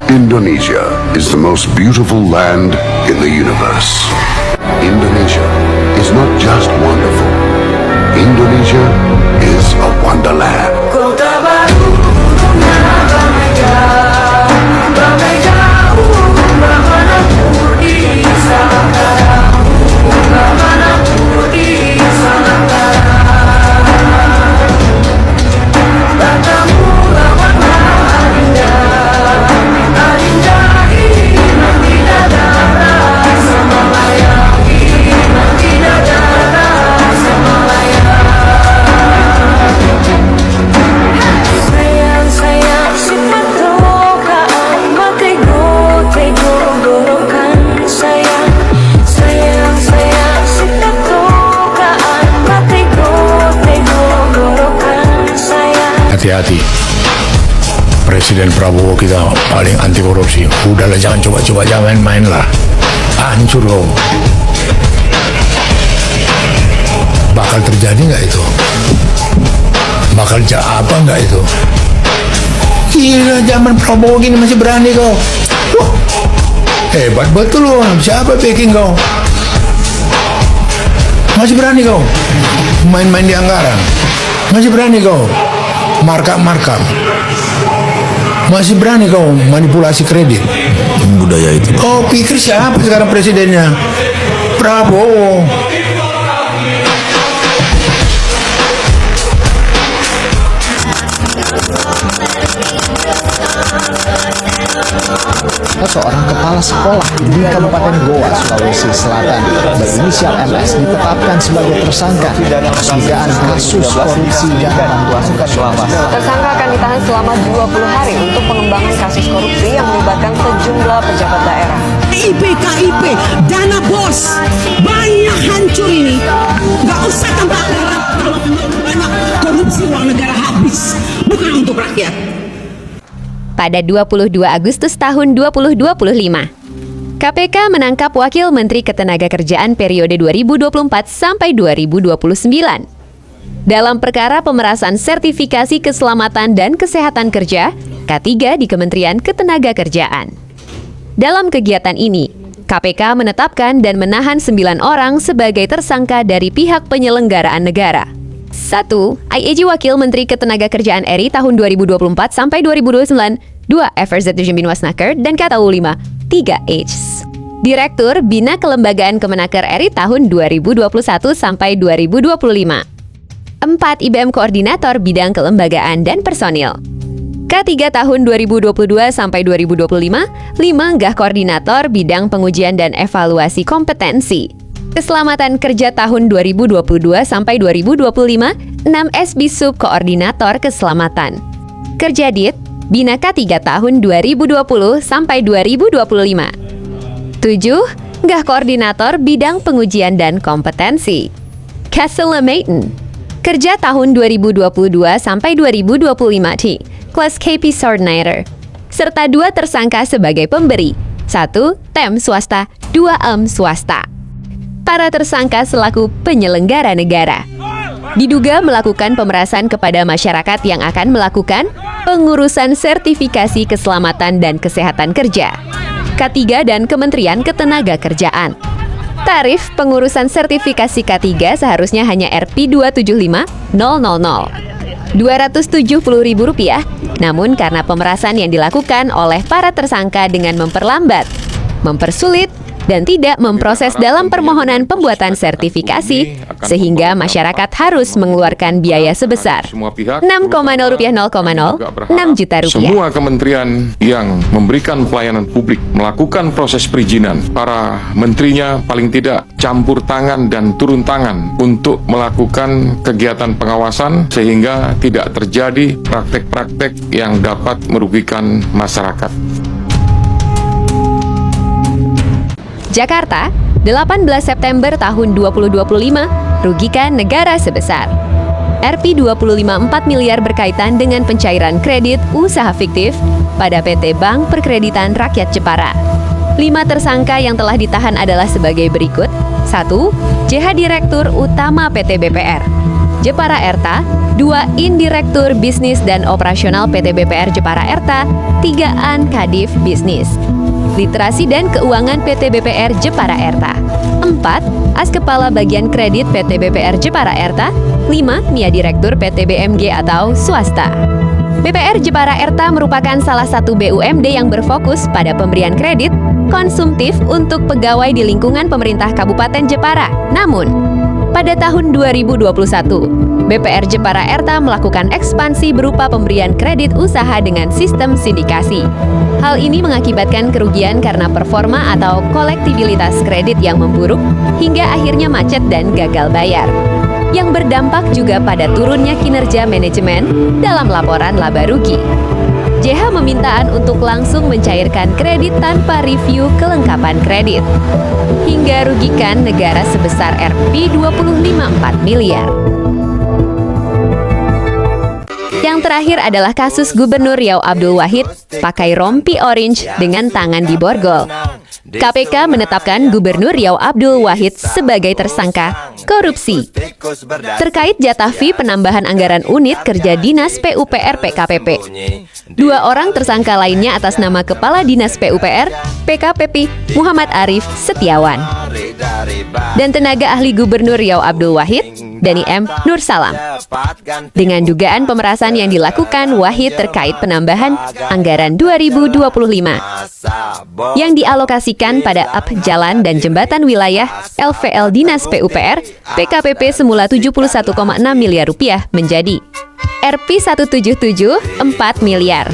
Indonesia is the most beautiful land in the universe. Indonesia is not just wonderful. Indonesia is a wonderland. Hati-hati, Presiden Prabowo kita paling anti korupsi. Udahlah, jangan coba-coba, jangan main lah, hancur kau. Bakal terjadi nggak itu? Bakal apa nggak itu? Gila, zaman Prabowo gini masih berani kau. Wah, hebat betul loh. Siapa backing kau? Masih berani kau main-main di anggaran. Masih berani kau markup. Masih berani kau manipulasi kredit. Budaya itu. Kau pikir siapa sekarang presidennya? Prabowo. Seorang kepala sekolah di Kabupaten Goa, Sulawesi Selatan berinisial MS ditetapkan sebagai tersangka dugaan kasus korupsi dan melakukan selama. Tersangka akan ditahan selama 20 hari untuk pengembangan kasus korupsi yang melibatkan sejumlah pejabat daerah. KIP, dana bos banyak hancur ini. Gak usah tambah banyak korupsi, uang negara habis, bukan untuk rakyat. Pada 22 Agustus tahun 2025, KPK menangkap Wakil Menteri Ketenagakerjaan periode 2024 sampai 2029 dalam perkara pemerasan sertifikasi keselamatan dan kesehatan kerja K3 di Kementerian Ketenagakerjaan. Dalam kegiatan ini, KPK menetapkan dan menahan 9 orang sebagai tersangka dari pihak penyelenggaraan negara. 1. IAG Wakil Menteri Ketenagakerjaan RI tahun 2024 sampai 2029. 2. FRZ Jamin Wasnaker dan KTU 5. 3. H. Direktur Bina Kelembagaan Kemenaker RI tahun 2021 sampai 2025. 4. IBM Koordinator Bidang Kelembagaan dan Personil. K3 tahun 2022 sampai 2025. 5. Gah Koordinator Bidang Pengujian dan Evaluasi Kompetensi. Keselamatan Kerja tahun 2022 sampai 2025. 6. SBSUB Koordinator Keselamatan. Kerjadit Bina K3 tahun 2020 sampai 2025. 7. Gah Koordinator Bidang Pengujian dan Kompetensi. Castle Maiten Kerja tahun 2022 sampai 2025 T. Kelas KP Coordinator. Serta 2 tersangka sebagai pemberi. 1. TEM swasta, 2. swasta. Para tersangka selaku penyelenggara negara diduga melakukan pemerasan kepada masyarakat yang akan melakukan pengurusan sertifikasi keselamatan dan kesehatan kerja K3 dan Kementerian Ketenagakerjaan. Tarif pengurusan sertifikasi K3 seharusnya hanya Rp275.000 Rp270.000, namun karena pemerasan yang dilakukan oleh para tersangka dengan memperlambat, mempersulit, dan tidak memproses dalam permohonan pembuatan sertifikasi, sehingga masyarakat harus mengeluarkan biaya sebesar 6,0 rupiah 0,0 6 juta rupiah. Semua kementerian yang memberikan pelayanan publik melakukan proses perizinan, para menterinya paling tidak campur tangan dan turun tangan untuk melakukan kegiatan pengawasan sehingga tidak terjadi praktek-praktek yang dapat merugikan masyarakat. Jakarta, 18 September tahun 2025, rugikan negara sebesar Rp25,4 miliar berkaitan dengan pencairan kredit usaha fiktif pada PT Bank Perkreditan Rakyat Jepara. 5 tersangka yang telah ditahan adalah sebagai berikut. 1. JH Direktur Utama PT BPR Jepara Erta. 2. Indirektur Bisnis dan Operasional PT BPR Jepara Erta. 3. An Kadif Bisnis Literasi dan Keuangan PT BPR Jepara Erta. 4. As Kepala Bagian Kredit PT BPR Jepara Erta. 5. Mia Direktur PT BMG atau swasta. BPR Jepara Erta merupakan salah satu BUMD yang berfokus pada pemberian kredit konsumtif untuk pegawai di lingkungan pemerintah Kabupaten Jepara. Namun, pada tahun 2021, BPR Jepara Erta melakukan ekspansi berupa pemberian kredit usaha dengan sistem sindikasi. Hal ini mengakibatkan kerugian karena performa atau kolektibilitas kredit yang memburuk hingga akhirnya macet dan gagal bayar, yang berdampak juga pada turunnya kinerja manajemen dalam laporan laba rugi. JH meminta An untuk langsung mencairkan kredit tanpa review kelengkapan kredit, hingga rugikan negara sebesar Rp25,4 miliar. Yang terakhir adalah kasus Gubernur Riau Abdul Wahid pakai rompi orange dengan tangan diborgol. KPK menetapkan Gubernur Riau Abdul Wahid sebagai tersangka korupsi terkait jatah fee penambahan anggaran unit kerja Dinas PUPR PKPP. 2 orang tersangka lainnya atas nama Kepala Dinas PUPR PKPP Muhammad Arif Setiawan dan tenaga ahli Gubernur Riau Abdul Wahid Dani M. Nur Salam dengan dugaan pemerasan yang dilakukan Wahid terkait penambahan anggaran 2025 yang dialokasikan pada AP Jalan dan Jembatan Wilayah LVL Dinas PUPR PKPP semula Rp71,6 miliar menjadi Rp177,4 miliar.